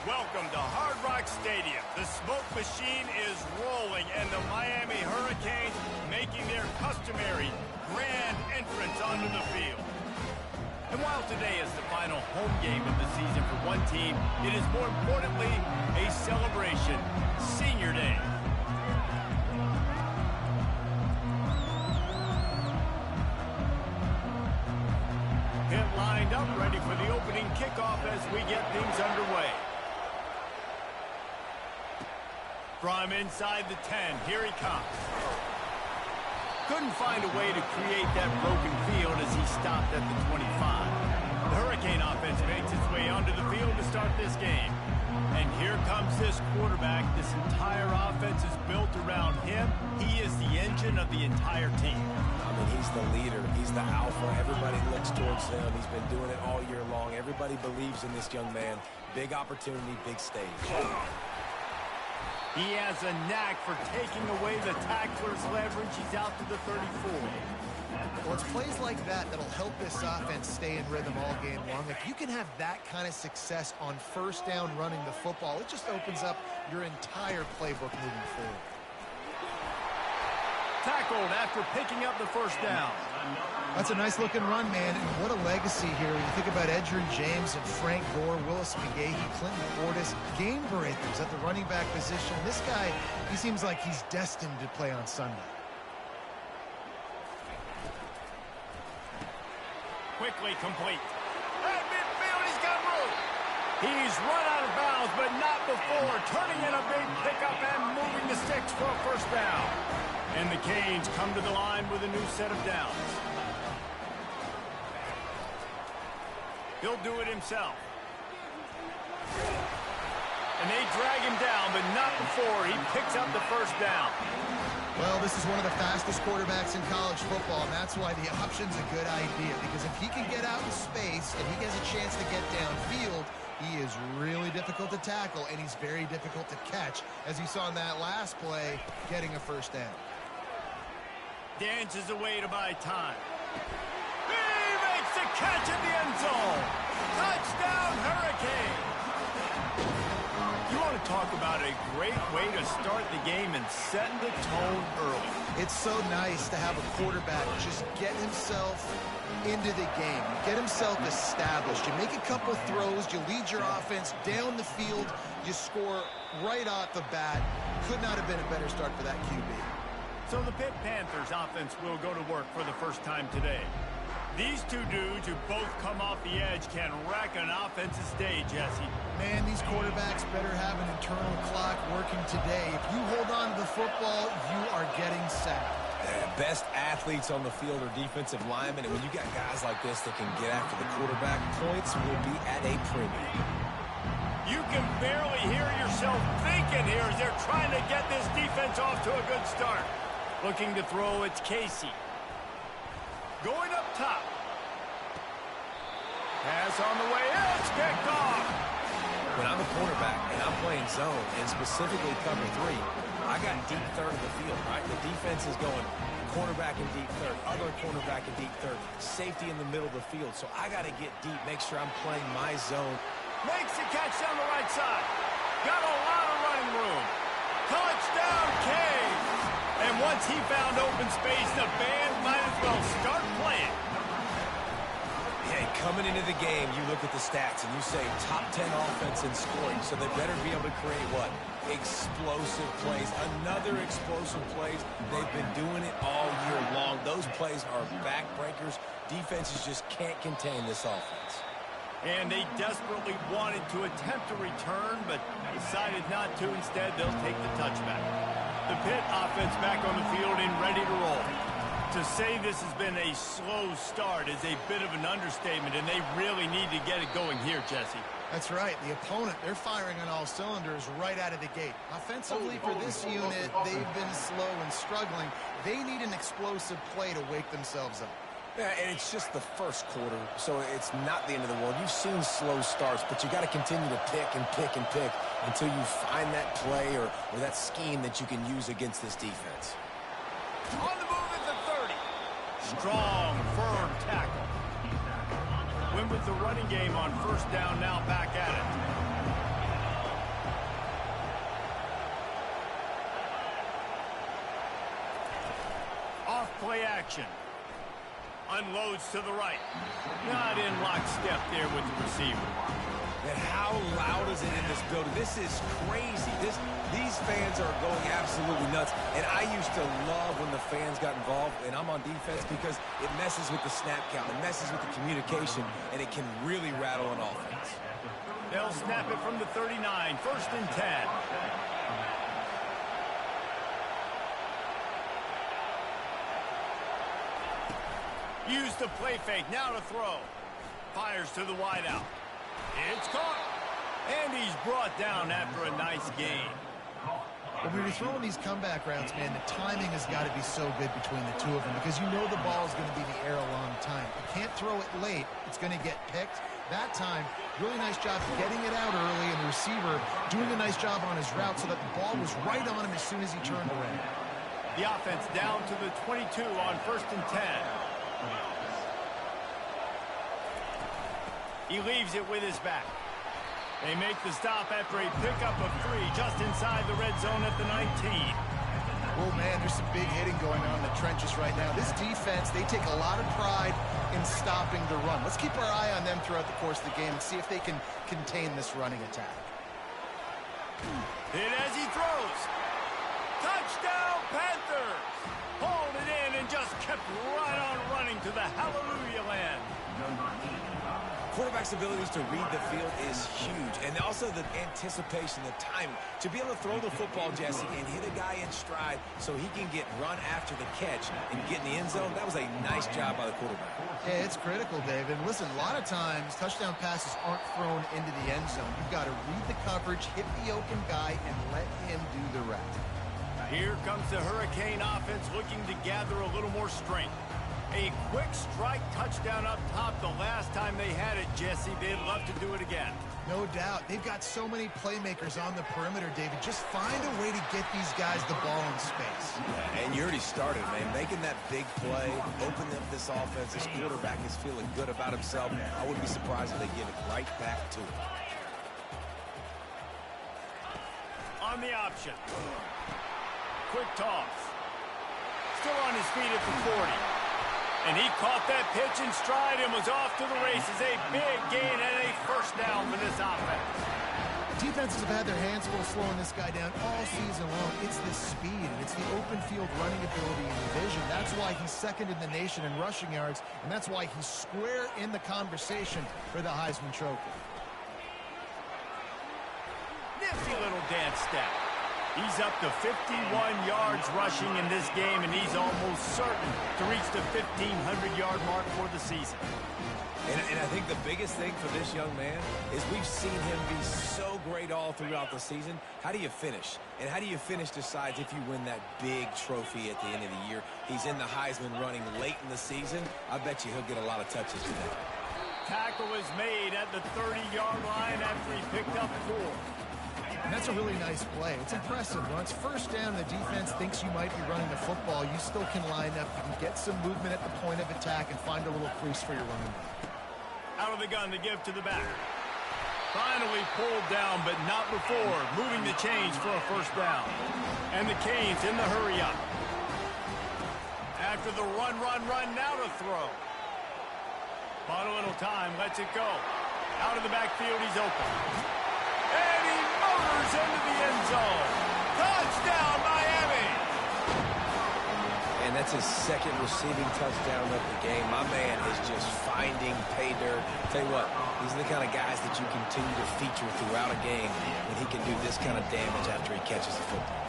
Welcome to Hard Rock Stadium. The smoke machine is rolling, and the Miami Hurricanes making their customary grand entrance onto the field. And while today is the final home game of the season for one team, it is more importantly a celebration, Senior Day. Pitt lined up, ready for the opening kickoff as we get things underway. From inside the 10, here he comes. Couldn't find a way to create that broken field as he stopped at the 25. The Hurricane offense makes its way onto the field to start this game. And here comes this quarterback. This entire offense is built around him. He is the engine of the entire team. I mean, he's the leader. He's the alpha. Everybody looks towards him. He's been doing it all year long. Everybody believes in this young man. Big opportunity, big stage. He has a knack for taking away the tackler's leverage. He's out to the 34. Well, it's plays like that that'll help this offense stay in rhythm all game long. If you can have that kind of success on first down running the football, it just opens up your entire playbook moving forward. Tackled after picking up the first down. That's a nice-looking run, man, and what a legacy here. When you think about Edgerrin James and Frank Gore, Willis McGahee, Clinton Portis, game breakers at the running back position. This guy, he seems like he's destined to play on Sunday. Quickly complete. At midfield, he's got room. He's run out of bounds, but not before turning in a big pickup and moving the sticks for a first down. And the Canes come to the line with a new set of downs. He'll do it himself. And they drag him down, but not before he picks up the first down. Well, this is one of the fastest quarterbacks in college football, and that's why the option's a good idea, because if he can get out in space and he gets a chance to get downfield, he is really difficult to tackle, and he's very difficult to catch, as you saw in that last play, getting a first down. Dances away to buy time. He makes the catch in the end zone. Touchdown, Hurricane. You want to talk about a great way to start the game and set the tone early. It's so nice to have a quarterback just get himself into the game, get himself established. You make a couple throws, you lead your offense down the field, you score right off the bat. Could not have been a better start for that QB. So the Pitt Panthers offense will go to work for the first time today. These two dudes who both come off the edge can wreck an offensive stage, Jesse. Man, these quarterbacks better have an internal clock working today. If you hold on to the football, you are getting sacked. Best athletes on the field are defensive linemen, and when you got guys like this that can get after the quarterback, points will be at a premium. You can barely hear yourself thinking here as they're trying to get this defense off to a good start. Looking to throw, it's Casey. Going up top. Pass on the way, it's picked off. When I'm a quarterback and I'm playing zone, and specifically cover 3, I got deep third of the field, right? The defense is going cornerback in deep third, other cornerback in deep third, safety in the middle of the field. So I got to get deep, make sure I'm playing my zone. Makes the catch down the right side. Got a lot of running room. Touchdown, Canes. And once he found open space, the band might as well start playing. Hey, coming into the game, you look at the stats and you say top 10 offense in scoring, so they better be able to create what? Explosive plays. Another explosive plays. They've been doing it all year long. Those plays are backbreakers. Defenses just can't contain this offense. And they desperately wanted to attempt a return, but decided not to. Instead, they'll take the touchback. The Pitt offense back on the field and ready to roll. To say this has been a slow start is a bit of an understatement, and they really need to get it going here, Jesse. That's right. The opponent, they're firing on all cylinders right out of the gate. Offensively, for this unit, they've been slow and struggling. They need an explosive play to wake themselves up. Yeah, and it's just the first quarter, so it's not the end of the world. You've seen slow starts, but you got to continue to pick and pick and pick until you find that play or that scheme that you can use against this defense. On the move at the 30. Strong, firm tackle. Win with the running game on first down, now back at it. Play action. Unloads to the right. Not in lockstep there with the receiver. And how loud is it in this building? This is crazy. These fans are going absolutely nuts. And I used to love when the fans got involved, and I'm on defense, because it messes with the snap count. It messes with the communication, and it can really rattle an offense. They'll snap it from the 39. 1st and 10. Use the play fake. Now to throw. Fires to the wideout. It's caught. And he's brought down after a nice gain. When we were throwing these comeback routes, man, the timing has got to be so good between the two of them, because you know the ball is going to be in the air a long time. You can't throw it late. It's going to get picked. That time, really nice job getting it out early, and the receiver doing a nice job on his route so that the ball was right on him as soon as he turned around. The offense down to the 22 on 1st and 10. He leaves it with his back. They make the stop after a pickup of 3 just inside the red zone at the 19. Oh, man, there's some big hitting going on in the trenches right now. This defense, they take a lot of pride in stopping the run. Let's keep our eye on them throughout the course of the game and see if they can contain this running attack. Hit as he throws. Touchdown, Panthers! Hauled it in and just kept right on running to the hallelujah land. Quarterback's abilities to read the field is huge, and also the anticipation, the time to be able to throw the football, Jesse, and hit a guy in stride so he can get run after the catch and get in the end zone. That was a nice job by the quarterback. Yeah, it's critical, Dave. And listen, a lot of times touchdown passes aren't thrown into the end zone. You've got to read the coverage, hit the open guy, and let him do the rest. Here comes the Hurricane offense looking to gather a little more strength. A quick strike touchdown up top the last time they had it, Jesse. They'd love to do it again. No doubt. They've got so many playmakers on the perimeter, David. Just find a way to get these guys the ball in space. Yeah, and you already started, man. Making that big play, open up this offense. This quarterback is feeling good about himself. I wouldn't be surprised if they give it right back to him. On the option. Quick toss. Still on his feet at the 40. And he caught that pitch in stride and was off to the races. A big gain and a 1st down for this offense. Defenses have had their hands full slowing this guy down all season long. It's the speed, and it's the open field running ability and the vision. That's why he's 2nd in the nation in rushing yards, and that's why he's square in the conversation for the Heisman Trophy. Nifty little dance step. He's up to 51 yards rushing in this game, and he's almost certain to reach the 1,500-yard mark for the season. And I think the biggest thing for this young man is we've seen him be so great all throughout the season. How do you finish? And how do you finish decides if you win that big trophy at the end of the year. He's in the Heisman running late in the season. I bet you he'll get a lot of touches today. Tackle is made at the 30-yard line after he picked up 4. And that's a really nice play. It's impressive. When it's 1st down and the defense thinks you might be running the football, you still can line up. You can get some movement at the point of attack and find a little crease for your running back. Out of the gun to give to the back. Finally pulled down, but not before. Moving the chains for a 1st down. And the Canes in the hurry up. After the run, now to throw. Bought a little time, lets it go. Out of the backfield, he's open. And he motors into the end zone. Touchdown, Miami! And that's his 2nd receiving touchdown of the game. My man is just finding pay dirt. Tell you what, these are the kind of guys that you continue to feature throughout a game when he can do this kind of damage after he catches the football.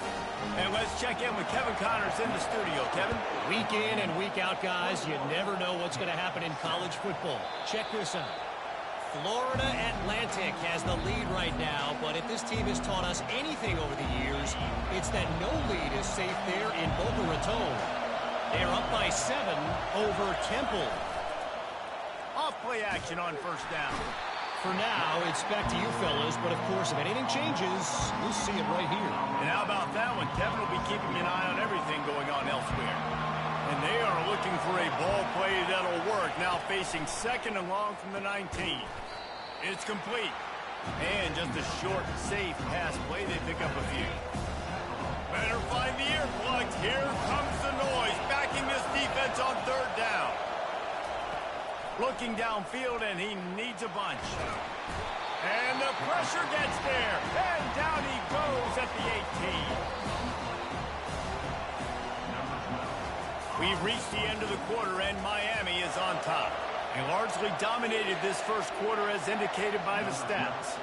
And let's check in with Kevin Connors in the studio. Kevin? Week in and week out, guys, you never know what's going to happen in college football. Check this out. Florida Atlantic has the lead right now, but if this team has taught us anything over the years, it's that no lead is safe there in Boca Raton. They're up by 7 over Temple. Off play action on 1st down. For now, it's back to you fellas, but of course, if anything changes, we'll see it right here. And how about that one? Kevin will be keeping an eye on everything going on elsewhere. And they are looking for a ball play that'll work. Now facing 2nd and long from the 19. It's complete. And just a short, safe pass play. They pick up a few. Better find the earplugs. Here comes the noise. Backing this defense offense on third down. Looking downfield, and he needs a bunch. And the pressure gets there. And down he goes at the 18. We've reached the end of the quarter, and Miami is on top. They largely dominated this first quarter as indicated by the stats.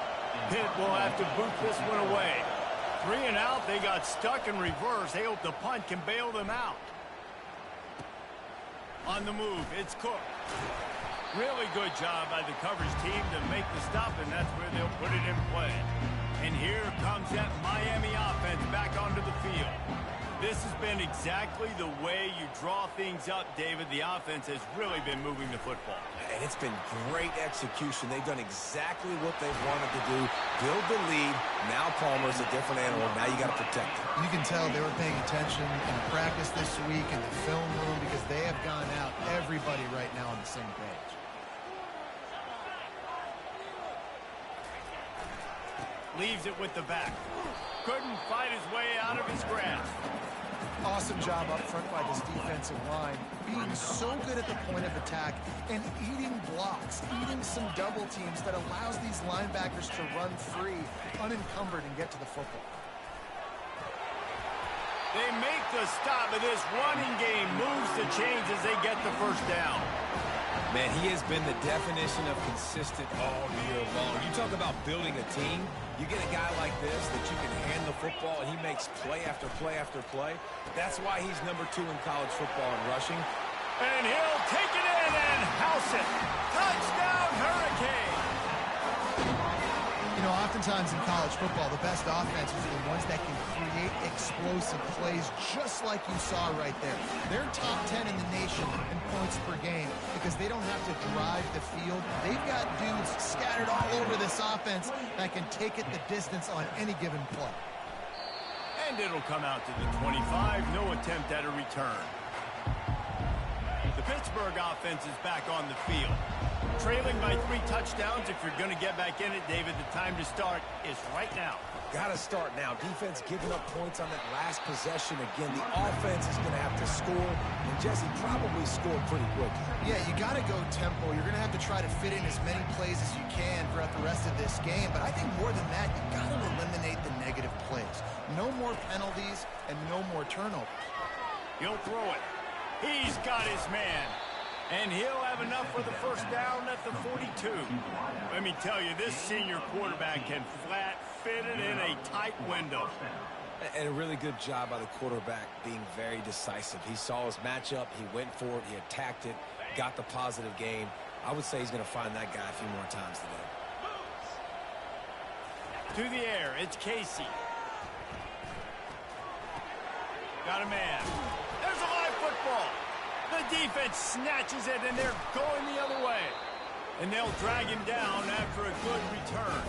Pitt will have to boot this one away. 3 and out, they got stuck in reverse. They hope the punt can bail them out. On the move, it's Cook. Really good job by the coverage team to make the stop, and that's where they'll put it in play. And here comes that Miami offense back onto the field. This has been exactly the way you draw things up, David. The offense has really been moving the football. And it's been great execution. They've done exactly what they've wanted to do. Build the lead. Now Palmer's a different animal. Now you got to protect him. You can tell they were paying attention in practice this week in the film room because they have gone out, everybody right now on the same page. Leaves it with the back. Couldn't fight his way out of his grasp. Awesome job up front by this defensive line, being so good at the point of attack and eating blocks, eating some double teams that allows these linebackers to run free, unencumbered, and get to the football. They make the stop, and this running game moves the chains as they get the first down. Man, he has been the definition of consistent all year long. You talk about building a team, you get a guy like this that you can hand the football and he makes play after play after play. That's why he's #2 in college football in rushing. And he'll take it in and house it. Touchdown, Hurricane! You know, oftentimes in college football, the best offenses are the ones that can create explosive plays, just like you saw right there. They're top 10 in the nation in points per game because they don't have to drive the field. They've got dudes scattered all over this offense that can take it the distance on any given play. And it'll come out to the 25. No attempt at a return. The Pittsburgh offense is back on the field. Trailing by 3 touchdowns. If you're going to get back in it, David, the time to start is right now. Got to start now. Defense giving up points on that last possession. Again, the offense is going to have to score, and Jesse probably scored pretty quick. Yeah, you got to go tempo. You're going to have to try to fit in as many plays as you can throughout the rest of this game, but I think more than that, you got to eliminate the negative plays. No more penalties and no more turnovers. He'll throw it. He's got his man. And he'll have enough for the first down at the 42. Let me tell you, this senior quarterback can flat fit it in a tight window. And a really good job by the quarterback being very decisive. He saw his matchup, he went for it, he attacked it, got the positive gain. I would say he's going to find that guy a few more times To today. the air, it's Casey. Got a man. There's a live football. The defense snatches it, and they're going the other way. And they'll drag him down after a good return.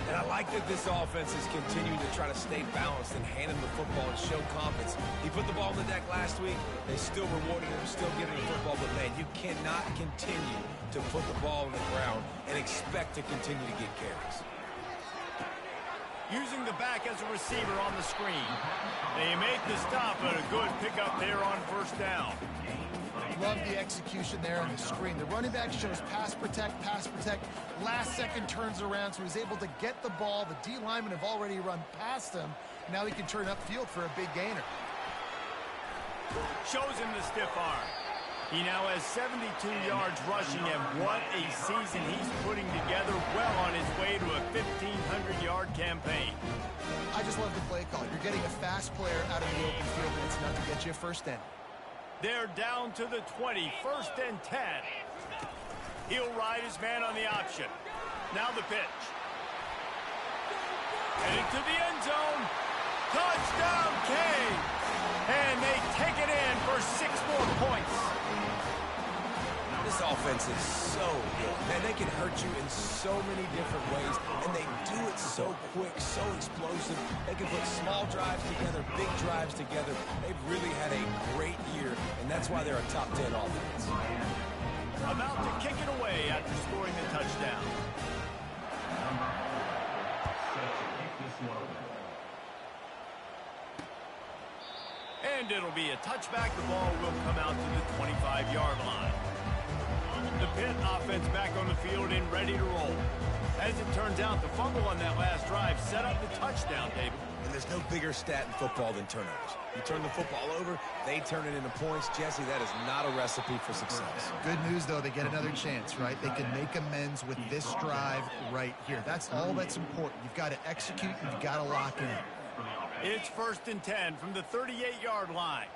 And I like that this offense is continuing to try to stay balanced and hand him the football and show confidence. He put the ball on the deck last week. They still rewarded him, still giving him the football. But, man, you cannot continue to put the ball on the ground and expect to continue to get carries. Using the back as a receiver on the screen. They make the stop, but a good pickup there on first down. Love the execution there on the screen. The running back shows pass protect, last second turns around, so he's able to get the ball. The D linemen have already run past him. Now he can turn upfield for a big gainer. Shows him the stiff arm. He now has 72 yards rushing, and what a season he's putting together, well on his way to a 1,500-yard campaign. I just love the play call. You're getting a fast player out of the open field, and it's enough to get you a first down. They're down to the 20, 1st and 10. He'll ride his man on the option. Now the pitch. Heading to the end zone. Touchdown, Kane. And they take it in for 6 more points. This offense is so good. Man, they can hurt you in so many different ways, and they do it so quick, so explosive. They can put small drives together, big drives together. They've really had a great year, and that's why they're a top 10 offense. About to kick it away after scoring the touchdown. And And it'll be a touchback. The ball will come out to the 25-yard line. The Pitt offense back on the field and ready to roll. As it turns out, the fumble on that last drive set up the touchdown, David. And there's no bigger stat in football than turnovers. You turn the football over, they turn it into points. Jesse, that is not a recipe for success. Good news, though, they get another chance, right? They can make amends with this drive right here. That's all that's important. You've got to execute, you've got to lock in. It's 1st and 10 from the 38-yard line.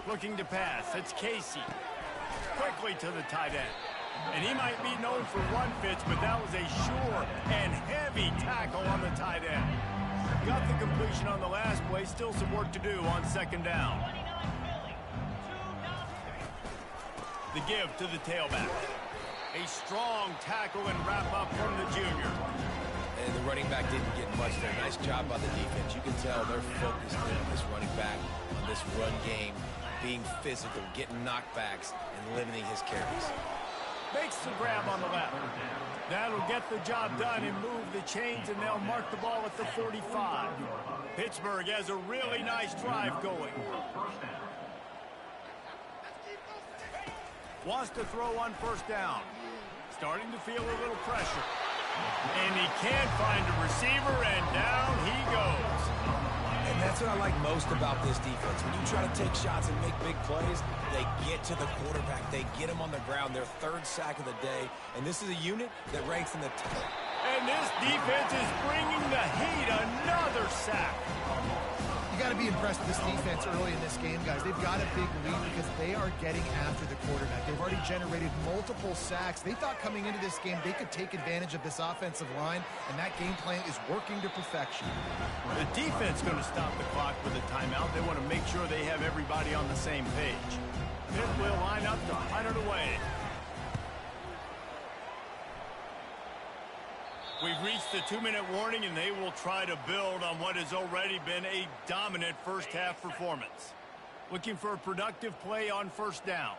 Looking to pass. It's Casey. Quickly to the tight end. And he might be known for run fits, but that was a sure and heavy tackle on the tight end. Got the completion on the last play. Still some work to do on 2nd down. The give to the tailback. A strong tackle and wrap up from the junior. And the running back didn't get much there. Nice job by the defense. You can tell they're focused in on this running back, on this run game, being physical, getting knockbacks, and limiting his carries. Makes the grab on the left. That'll get the job done and move the chains, and they'll mark the ball at the 45. Pittsburgh has a really nice drive going. Wants to throw on 1st down. Starting to feel a little pressure. And he can't find a receiver, and down he goes. And that's what I like most about this defense. When you try to take shots and make big plays, they get to the quarterback. They get him on the ground, their 3rd sack of the day. And this is a unit that ranks in the top. And this defense is bringing the heat. Another sack. You got to be impressed with this defense early in this game, guys. They've got a big lead because they are getting after the quarterback. They've already generated multiple sacks. They thought coming into this game they could take advantage of this offensive line, and that game plan is working to perfection. The defense going to stop the clock with a timeout. They want to make sure they have everybody on the same page. Pitt will line up to hunt it away. We've reached the 2-minute warning, and they will try to build on what has already been a dominant first-half performance. Looking for a productive play on 1st down.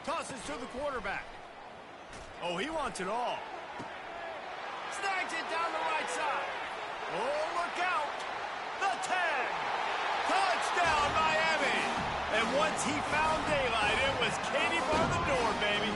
Tosses to the quarterback. Oh, he wants it all. Snags it down the right side. Oh, look out. The 10. Touchdown, Miami. And once he found daylight, it was Katie bar the door, baby.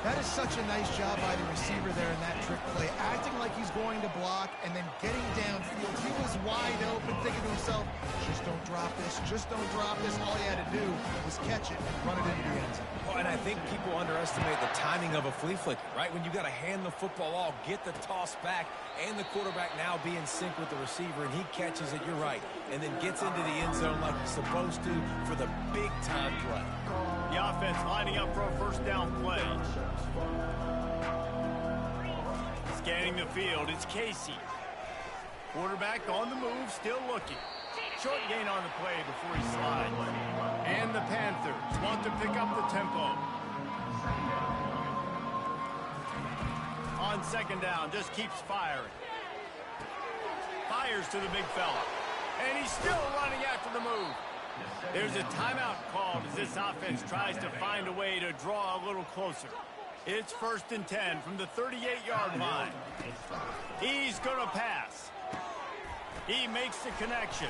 That is such a nice job by the receiver there in that trick play, acting like he's going to block and then getting downfield. He was wide open, thinking to himself, just don't drop this, just don't drop this. All he had to do was catch it and run it into the end zone. Well, and I think people underestimate the timing of a flea flicker, right? When you got to hand the football off, get the toss back, and the quarterback now be in sync with the receiver, and he catches it, you're right, and then gets into the end zone like he's supposed to for the big-time play. The offense lining up for a 1st down play. Scanning the field, it's Casey. Quarterback on the move, still looking. Short gain on the play before he slides. And the Panthers want to pick up the tempo. On 2nd down, just keeps firing. Fires to the big fella. And he's still running after the move. There's a timeout called as this offense tries to find a way to draw a little closer. It's 1st and 10 from the 38-yard line. He's going to pass. He makes the connection.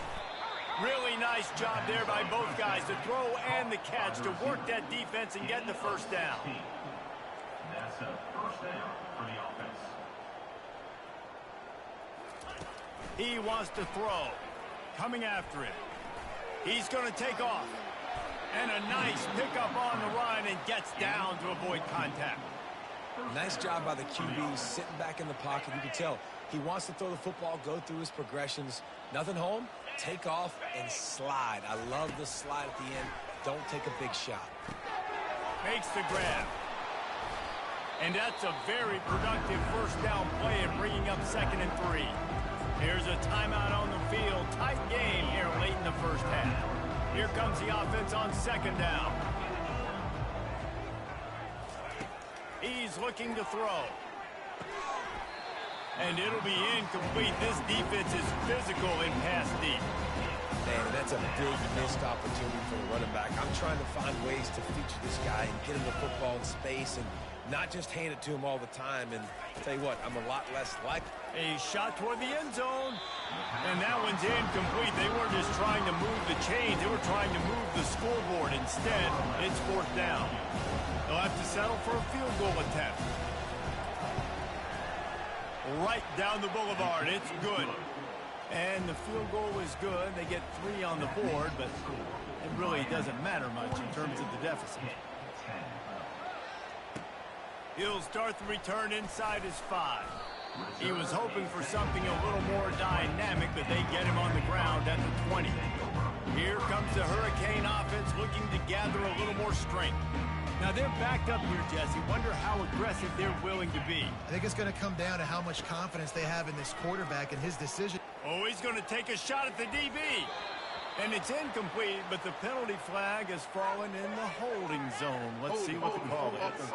Really nice job there by both guys, the throw and the catch, to work that defense and get the 1st down. That's a 1st down for the offense. He wants to throw. Coming after it. He's going to take off. And a nice pickup on the run and gets down to avoid contact. Nice job by the QB, sitting back in the pocket. You can tell he wants to throw the football, go through his progressions. Nothing home, take off, and slide. I love the slide at the end. Don't take a big shot. Makes the grab. And that's a very productive 1st down play and bringing up 2nd and 3. Here's a timeout on the field. Tight game here late in the 1st half. Here comes the offense on 2nd down. He's looking to throw. And it'll be incomplete. This defense is physical and pass deep. Man, that's a big missed opportunity for the running back. I'm trying to find ways to feature this guy and get him the football in space, and not just hand it to him all the time. And I'll tell you what, I'm a lot less likely. A shot toward the end zone. And that one's incomplete. They weren't just trying to move the chains. They were trying to move the scoreboard. Instead, it's fourth down. They'll have to settle for a field goal attempt. Right down the boulevard. It's good. And the field goal is good. They get 3 on the board, but it really doesn't matter much in terms of the deficit. He'll start the return inside his 5. He was hoping for something a little more dynamic, but they get him on the ground at the 20. Here comes the Hurricane offense looking to gather a little more strength. Now they're backed up here, Jesse. Wonder how aggressive they're willing to be. I think it's going to come down to how much confidence they have in this quarterback and his decision. Oh, he's going to take a shot at the DB. And it's incomplete, but the penalty flag has fallen in the holding zone. Let's see what the call is.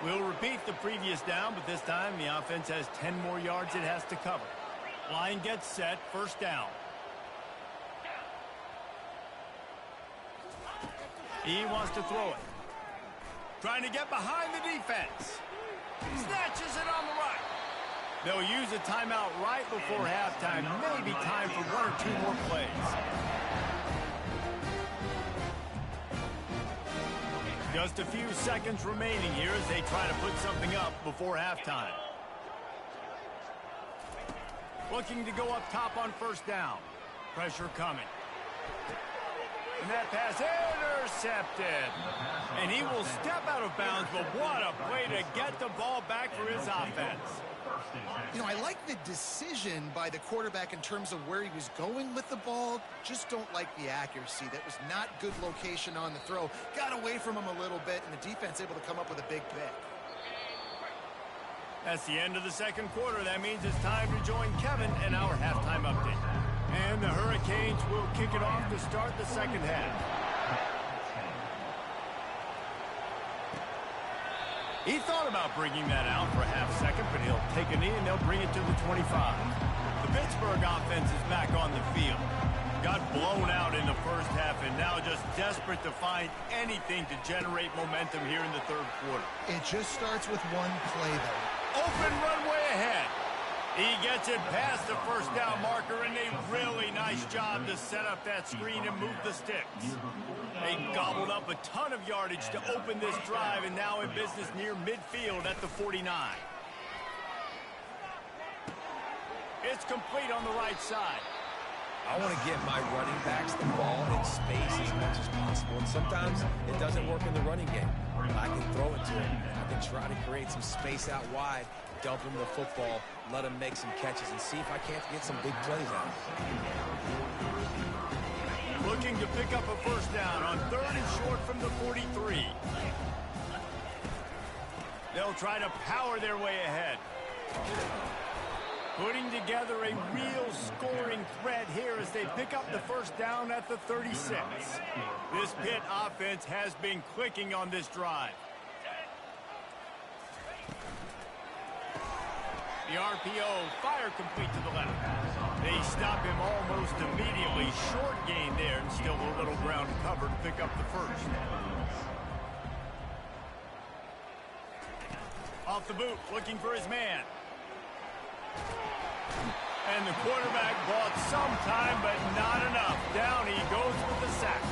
We'll repeat the previous down, but this time the offense has 10 more yards it has to cover. Line gets set, first down. He wants to throw it. Trying to get behind the defense. Snatches it on the right. They'll use a timeout right before halftime. Maybe time for 1 or 2 more plays. Just a few seconds remaining here as they try to put something up before halftime. Looking to go up top on first down. Pressure coming. And that pass intercepted. And he will step out of bounds, but what a play to get the ball back for his offense. You know, I like the decision by the quarterback in terms of where he was going with the ball. Just don't like the accuracy. That was not good location on the throw. Got away from him a little bit, and the defense able to come up with a big pick. That's the end of the second quarter. That means it's time to join Kevin and our halftime update. And the Hurricanes will kick it off to start the second half. He thought about bringing that out for a half second, but he'll take a knee and they'll bring it to the 25. The Pittsburgh offense is back on the field. Got blown out in the first half and now just desperate to find anything to generate momentum here in the third quarter. It just starts with one play, though. Open runway ahead. He gets it past the first down marker, and a really nice job to set up that screen and move the sticks. They gobbled up a ton of yardage to open this drive, and now in business near midfield at the 49. It's complete on the right side. I want to get my running backs the ball in space as much as possible, and sometimes it doesn't work in the running game. I can throw it to him. I can try to create some space out wide, dump him the football, let him make some catches, and see if I can't get some big plays out. Looking to pick up a first down on 3rd and short from the 43. They'll try to power their way ahead. Putting together a real scoring threat here as they pick up the first down at the 36. This Pitt offense has been clicking on this drive. The RPO, fire complete to the left. They stop him almost immediately. Short gain there, and still a little ground cover to pick up the first. Off the boot, looking for his man. And the quarterback bought some time, but not enough. Down he goes with the sack.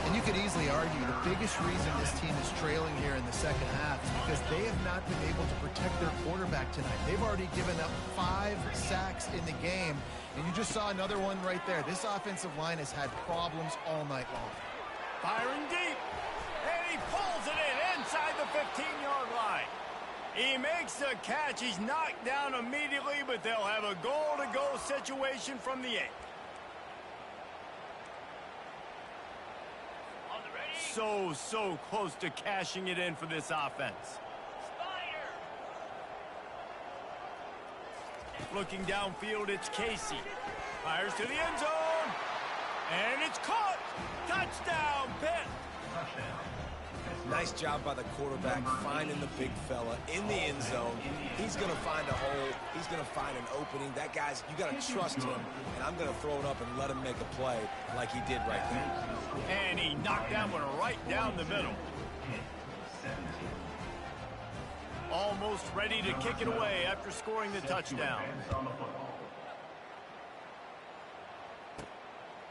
And you could easily argue the biggest reason this team is trailing here in the second half is because they have not been able to protect their quarterback tonight. They've already given up 5 sacks in the game, and you just saw another one right there. This offensive line has had problems all night long. Firing deep, and he pulls it in inside the 15-yard line. He makes the catch. He's knocked down immediately, but they'll have a goal-to-go situation from the 8. So close to cashing it in for this offense. Looking downfield, it's Casey. Fires to the end zone. And it's caught. Touchdown, Pitt. Nice job by the quarterback finding the big fella in the end zone. He's going to find a hole. He's going to find an opening. That guy's, you got to trust him, and I'm going to throw it up and let him make a play like he did right there. And he knocked that one right down the middle. Almost ready to kick it away after scoring the touchdown.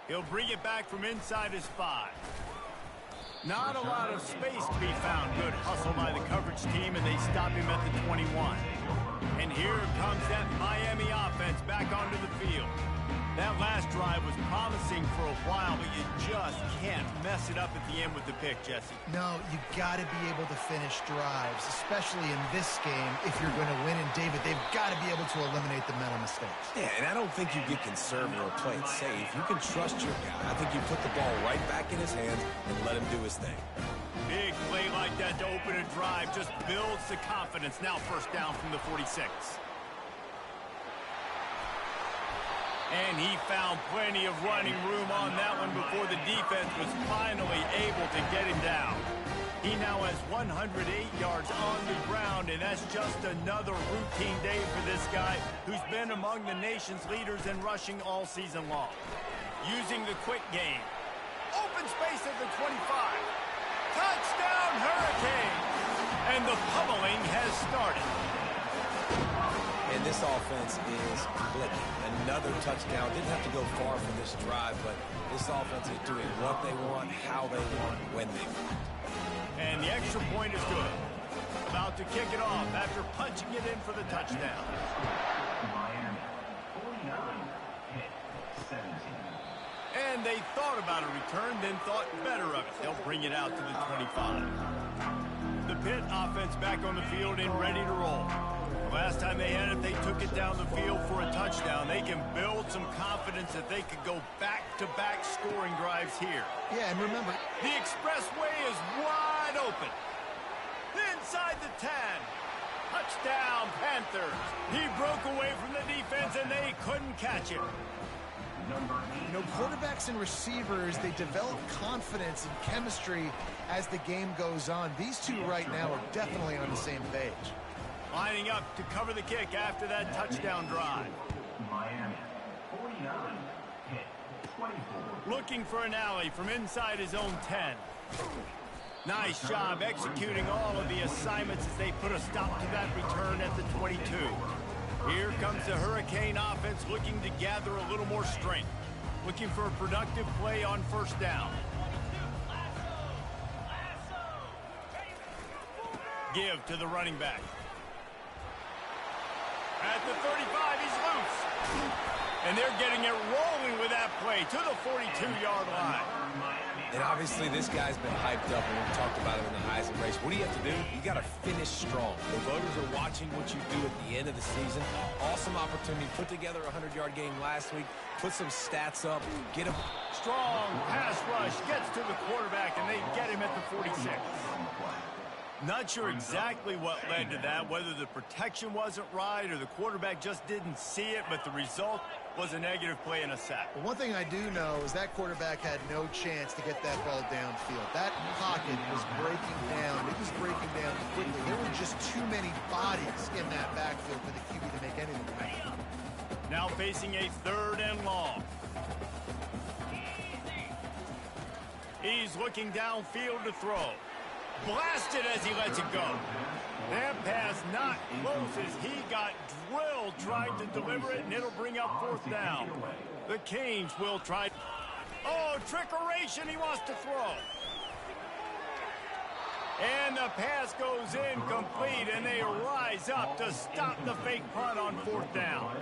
He'll bring it back from inside his 5. Not a lot of space to be found. Good hustle by the coverage team, and they stop him at the 21. And here comes that Miami offense back onto the field. That last drive was promising for a while, but you just can't mess it up at the end with the pick, Jesse. No, you got to be able to finish drives, especially in this game. If you're going to win, and David, they've got to be able to eliminate the mental mistakes. Yeah, and I don't think you get conservative or play it safe. You can trust your guy. I think you put the ball right back in his hands and let him do his thing. Big play like that to open a drive just builds the confidence. Now first down from the 46. And he found plenty of running room on that one before the defense was finally able to get him down. He now has 108 yards on the ground, and that's just another routine day for this guy who's been among the nation's leaders in rushing all season long. Using the quick game. Open space at the 25. Touchdown, Hurricanes! And the pummeling has started. And this offense is clicking. Another touchdown. Didn't have to go far for this drive, but this offense is doing what they want, how they want, when they want. And the extra point is good. About to kick it off after punching it in for the touchdown. Miami, 49, hit, 17. And they thought about a return, then thought better of it. They'll bring it out to the 25. The Pitt offense back on the field and ready to roll. Last time they had it, they took it down the field for a touchdown. They can build some confidence that they could go back-to-back scoring drives here. Yeah, and remember, the expressway is wide open. Inside the 10. Touchdown, Panthers. He broke away from the defense, and they couldn't catch him. you know, quarterbacks and receivers, they develop confidence and chemistry as the game goes on. These two right now are definitely on the same page. Lining up to cover the kick after that touchdown drive. Miami, 49, hit, 24. Looking for an alley from inside his own 10. Nice job executing all of the assignments as they put a stop to that return at the 22. Here comes the Hurricane offense looking to gather a little more strength. Looking for a productive play on first down. Give to the running back. At the 35, he's loose. And they're getting it rolling with that play to the 42-yard line. And obviously this guy's been hyped up, and we've talked about him in the Heisman race. What do you have to do? You got to finish strong. The voters are watching what you do at the end of the season. Awesome opportunity. Put together a 100-yard game last week. Put some stats up. Get him. Strong pass rush gets to the quarterback, and they get him at the 46. Not sure exactly what led to that, whether the protection wasn't right or the quarterback just didn't see it, but the result was a negative play and a sack. Well, one thing I do know is that quarterback had no chance to get that ball downfield. That pocket was breaking down. It was breaking down quickly. There were just too many bodies in that backfield for the QB to make anything happen. Now facing a 3rd and long. He's looking downfield to throw. Blasted as he lets it go. That pass not close as he got drilled trying to deliver it, and it'll bring up 4th down. The Canes will try. Oh, trickeration, he wants to throw. And the pass goes incomplete, and they rise up to stop the fake punt on 4th down.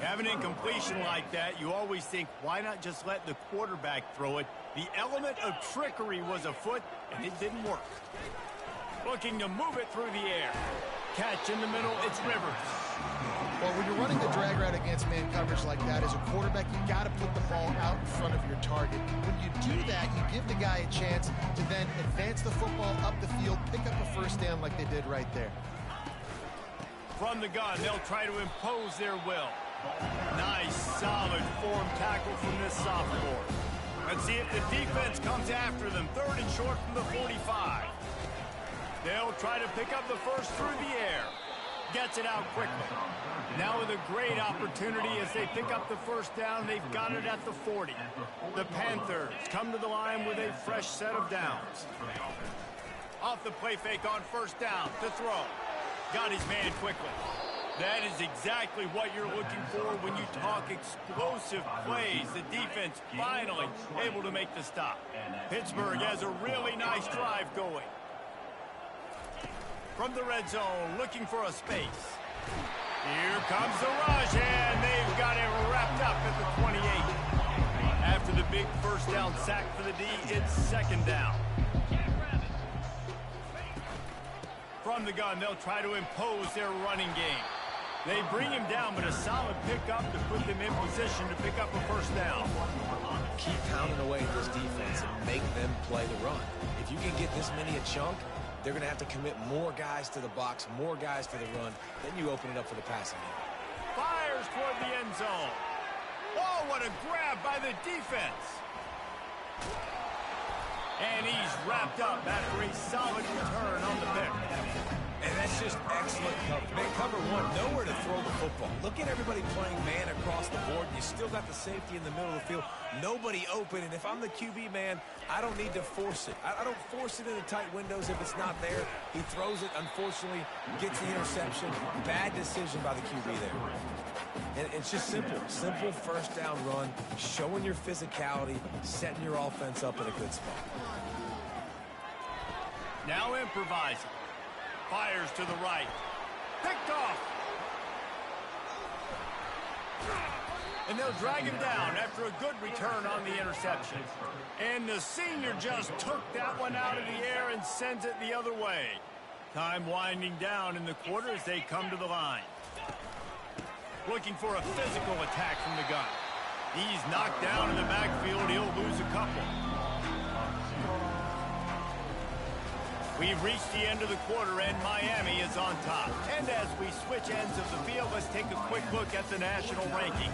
Have an incompletion like that, you always think, why not just let the quarterback throw it? The element of trickery was afoot, and it didn't work. Looking to move it through the air. Catch in the middle, it's Rivers. Well, when you're running the drag route against man coverage like that, as a quarterback, you got to put the ball out in front of your target. When you do that, you give the guy a chance to then advance the football up the field, pick up a 1st down like they did right there. From the gun, they'll try to impose their will. Nice, solid form tackle from this sophomore. Let's see if the defense comes after them. 3rd and short from the 45. They'll try to pick up the first through the air. Gets it out quickly. Now with a great opportunity as they pick up the first down. They've got it at the 40. The Panthers come to the line with a fresh set of downs. Off the play fake on first down to throw. Got his man quickly. That is exactly what you're looking for when you talk explosive plays. The defense finally able to make the stop. Pittsburgh has a really nice drive going. From the red zone, looking for a space. Here comes the rush, and they've got it wrapped up at the 28. After the big first down sack for the D, it's second down. From the gun, they'll try to impose their running game. They bring him down, but a solid pickup to put them in position to pick up a first down. Keep pounding away at this defense and make them play the run. If you can get this many a chunk, they're going to have to commit more guys to the box, more guys to the run. Then you open it up for the passing game. Fires toward the end zone. Oh, what a grab by the defense. And he's wrapped up after a solid return on the pick. And that's just excellent cover. They cover one, nowhere to throw the football. Look at everybody playing man across the board. You still got the safety in the middle of the field. Nobody open, and if I'm the QB, man, I don't need to force it. I don't force it into tight windows if it's not there. He throws it, unfortunately, gets the interception. Bad decision by the QB there. And it's just simple. Simple first down run, showing your physicality, setting your offense up in a good spot. Now improvising. Fires to the right. Picked off. And they'll drag him down after a good return on the interception. And the senior just took that one out of the air and sends it the other way. Time winding down in the quarter as they come to the line. Looking for a physical attack from the gun. He's knocked down in the backfield. He'll lose a couple. We've reached the end of the quarter, and Miami is on top. And as we switch ends of the field, let's take a quick look at the national rankings.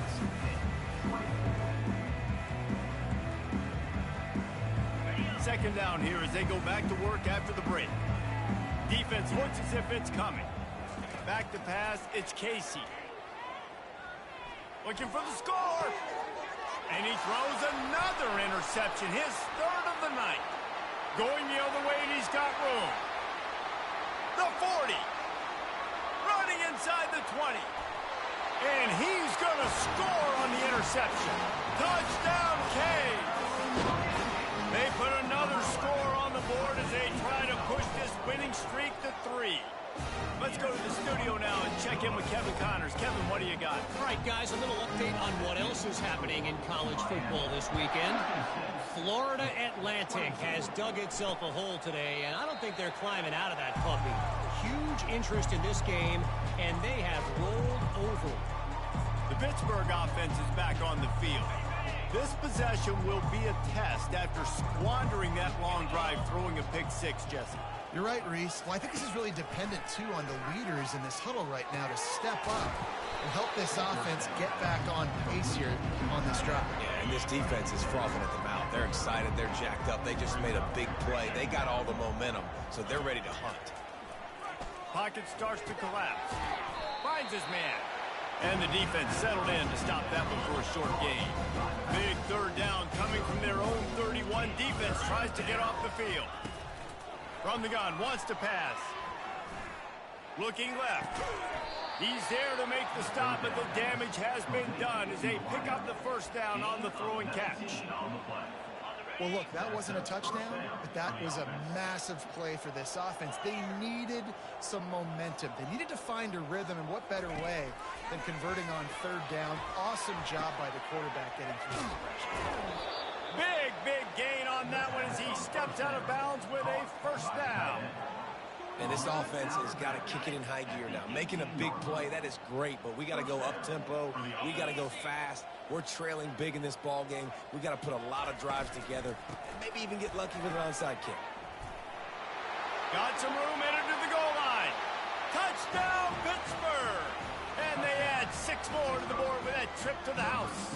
Second down here as they go back to work after the break. Defense looks as if it's coming. Back to pass, it's Casey. Looking for the score. And he throws another interception, his third of the night. Going the other way, and he's got room. The 40. Running inside the 20. And he's going to score on the interception. Touchdown, Cade. They put another score on the board as they try to push this winning streak to 3. Let's go to the studio now and check in with Kevin Connors. Kevin, what do you got? All right, guys, a little update on what else is happening in college football this weekend. Florida Atlantic has dug itself a hole today, and I don't think they're climbing out of that puppy. Huge interest in this game, and they have rolled over. The Pittsburgh offense is back on the field. This possession will be a test after squandering that long drive, throwing a pick six, Jesse. You're right, Reese. Well, I think this is really dependent, too, on the leaders in this huddle right now to step up and help this offense get back on pace here on this drive. Yeah, and this defense is frothing at the mouth. They're excited. They're jacked up. They just made a big play. They got all the momentum, so they're ready to hunt. Pocket starts to collapse. Finds his man. And the defense settled in to stop that one for a short gain. Big third down coming from their own 31. Defense tries to get off the field. From the gun, wants to pass. Looking left. He's there to make the stop, but the damage has been done as they pick up the first down on the throw and catch. Well, look, that wasn't a touchdown, but that was a massive play for this offense. They needed some momentum. They needed to find a rhythm, and what better way than converting on third down. Awesome job by the quarterback getting through the pressure. Big gain on that one as he steps out of bounds with a first down. And this offense has got to kick it in high gear now. Making a big play, that is great, but we got to go up-tempo. We got to go fast. We're trailing big in this ball game. We got to put a lot of drives together and maybe even get lucky with an onside kick. Got some room headed to the goal line. Touchdown, Pittsburgh! And they add 6 more to the board with that trip to the house.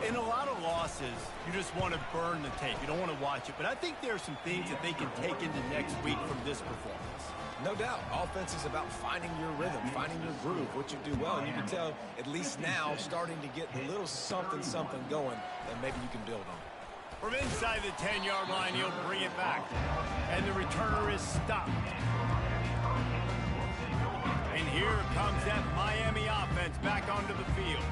In a lot of losses, you just want to burn the tape. You don't want to watch it. But I think there are some things that they can take into next week from this performance. No doubt. Offense is about finding your rhythm, finding your groove, what you do well. And you can tell, at least now, starting to get a little something going that maybe you can build on. From inside the 10-yard line, he'll bring it back. And the returner is stopped. And here comes that Miami offense back onto the field.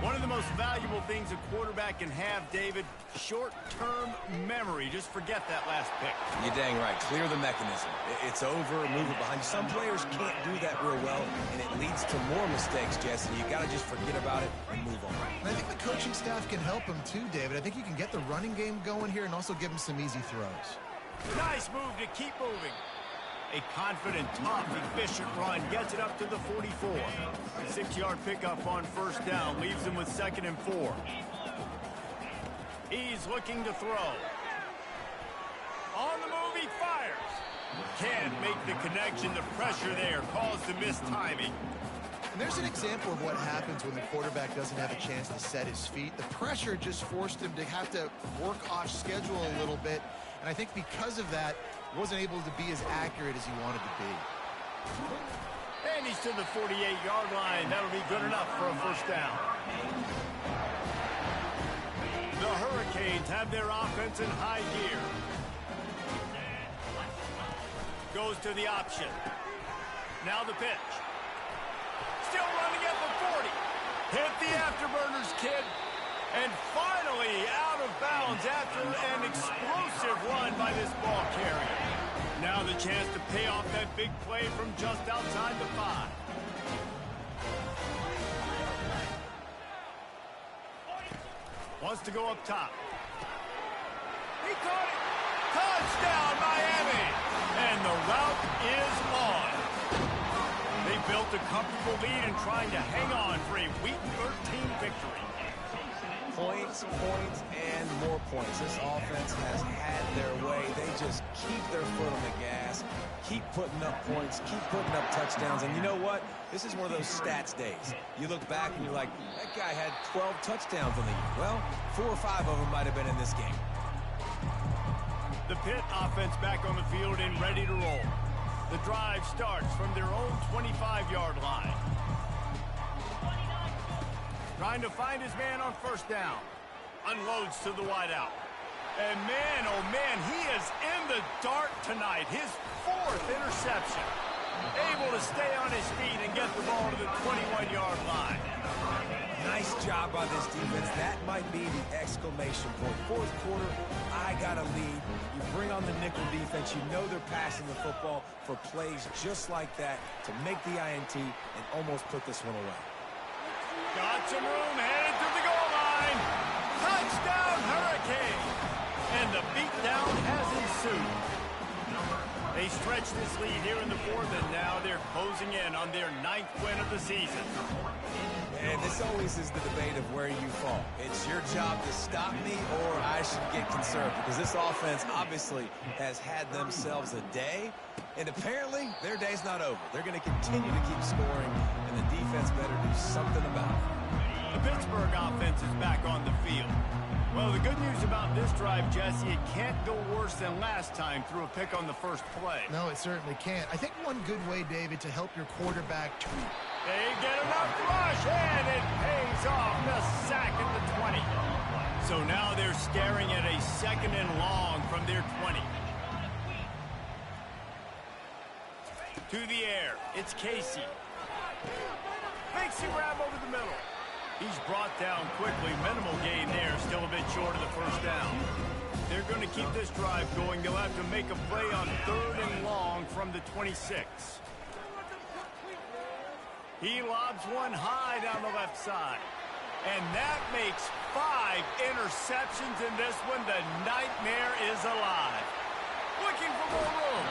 One of the most valuable things a quarterback can have, David, short-term memory. Just forget that last pick. You're dang right. Clear the mechanism. It's over, move it behind you. Some players can't do that real well, and it leads to more mistakes, Jesse. You got to just forget about it and move on. And I think the coaching staff can help him too, David. I think you can get the running game going here and also give him some easy throws. Nice move to keep moving. A confident, tough, efficient run gets it up to the 44. A 6-yard pickup on first down leaves him with 2nd and 4. He's looking to throw. On the move, he fires. Can't make the connection. The pressure there caused the missed timing. And there's an example of what happens when the quarterback doesn't have a chance to set his feet. The pressure just forced him to have to work off schedule a little bit. And I think because of that, he wasn't able to be as accurate as he wanted to be. And he's to the 48-yard line. That'll be good enough for a first down. The Hurricanes have their offense in high gear. Goes to the option. Now the pitch. Still running at the 40. Hit the afterburners, kid. And finally out of bounds after an explosive run by this ball carrier. Now the chance to pay off that big play from just outside the 5. Wants to go up top. He caught it. Touchdown, Miami. And the route is on. They built a comfortable lead and trying to hang on for a Week 13 victory. Points, and more points. This offense has had their way. They just keep their foot on the gas, keep putting up points, keep putting up touchdowns. And you know what? This is one of those stats days. You look back and you're like, that guy had 12 touchdowns in the year. Well, 4 or 5 of them might have been in this game. The Pitt offense back on the field and ready to roll. The drive starts from their own 25-yard line. Trying to find his man on first down. Unloads to the wideout. And man, oh man, he is in the dark tonight. His 4th interception. Able to stay on his feet and get the ball to the 21-yard line. Nice job by this defense. That might be the exclamation point. 4th quarter, I got a lead. You bring on the nickel defense. You know they're passing the football for plays just like that to make the INT and almost put this one away. Got some room, headed to the goal line. Touchdown, Hurricane. And the beatdown has ensued. They stretch this lead here in the 4th, and now they're closing in on their 9th win of the season. And this always is the debate of where you fall. It's your job to stop me, or I should get conserved, because this offense obviously has had themselves a day, and apparently their day's not over. They're going to continue to keep scoring, and the defense better do something about it. The Pittsburgh offense is back on the field. Well, the good news about this drive, Jesse, it can't go worse than last time through a pick on the first play. No, it certainly can't. I think one good way, David, to help your quarterback. They get enough rush, and it pays off. The sack at the 20. So now they're staring at a 2nd and long from their 20. To the air, it's Casey. Makes a grab over the middle. He's brought down quickly. Minimal gain there. Still a bit short of the first down. They're going to keep this drive going. They'll have to make a play on 3rd and long from the 26. He lobs one high down the left side. And that makes 5 interceptions in this one. The nightmare is alive. Looking for more room.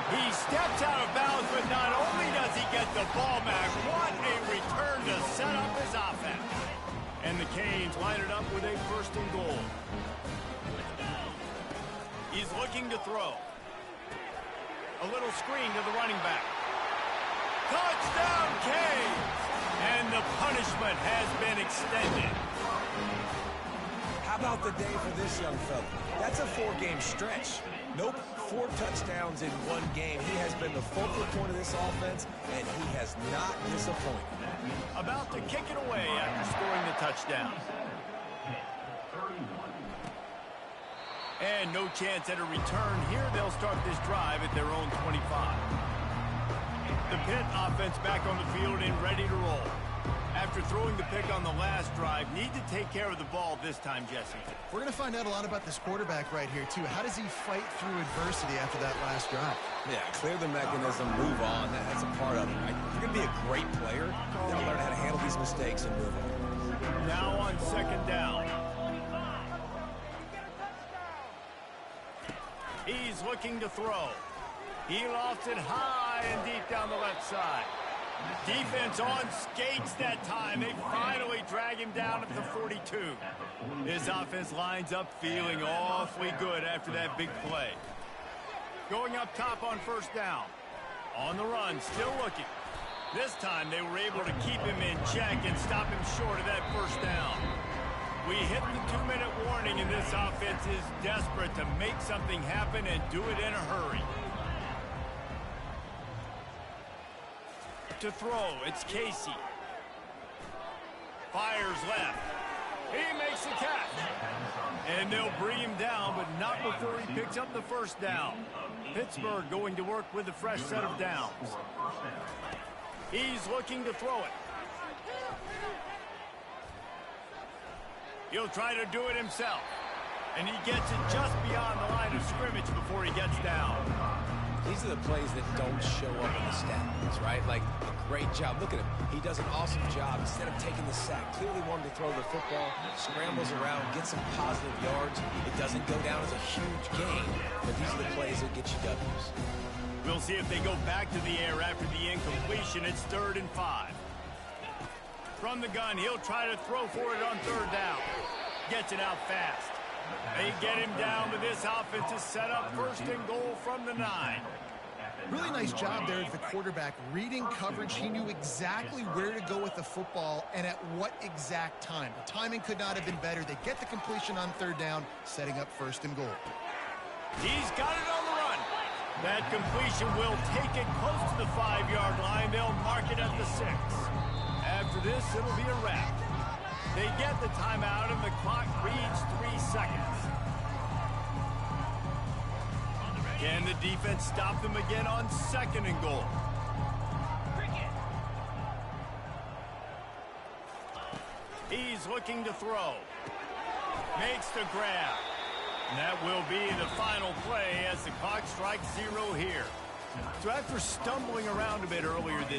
He steps out of bounds, but not only does he get the ball back, what a return to set up his offense. And the Canes line it up with a 1st and goal. He's looking to throw. A little screen to the running back. Touchdown, Canes! And the punishment has been extended. How about the day for this young fella? That's a 4-game stretch. Nope, 4 touchdowns in 1 game. He has been the focal point of this offense, and he has not disappointed. About to kick it away after scoring the touchdown. And no chance at a return here. They'll start this drive at their own 25. The Pitt offense back on the field and ready to roll. After throwing the pick on the last drive, need to take care of the ball this time, Jesse. We're going to find out a lot about this quarterback right here, too. How does he fight through adversity after that last drive? Yeah, clear the mechanism, move on. That's a part of it, right? If you're going to be a great player, you got to learn how to handle these mistakes and move on. Now on second down. He's looking to throw. He lofts it high and deep down the left side. Defense on skates that time. They finally drag him down at the 42. This offense lines up feeling awfully good after that big play. Going up top on first down. On the run, still looking. This time they were able to keep him in check and stop him short of that first down. We hit the 2-minute warning, and this offense is desperate to make something happen and do it in a hurry. To throw, it's Casey. Fires left. He makes the catch. And they'll bring him down, but not before he picks up the first down. Pittsburgh going to work with a fresh set of downs. He's looking to throw it. He'll try to do it himself. And he gets it just beyond the line of scrimmage before he gets down. These are the plays that don't show up in the stat books, right? Like, a great job. Look at him. He does an awesome job. Instead of taking the sack, clearly wanted to throw the football, scrambles around, gets some positive yards. It doesn't go down as a huge gain, but these are the plays that get you W's. We'll see if they go back to the air after the incompletion. It's 3rd and 5. From the gun, he'll try to throw for it on 3rd down. Gets it out fast. They get him down, but this offense is set up 1st and goal from the 9. Really nice job there as the quarterback. Reading coverage, he knew exactly where to go with the football and at what exact time. The timing could not have been better. They get the completion on 3rd down, setting up 1st and goal. He's got it on the run. That completion will take it close to the 5-yard line. They'll mark it at the 6. After this, it'll be a wrap. They get the timeout, and the clock reads 3 seconds. Can the defense stop them again on 2nd and goal? He's looking to throw. Makes the grab. And that will be the final play as the clock strikes 0 here. So after stumbling around a bit earlier this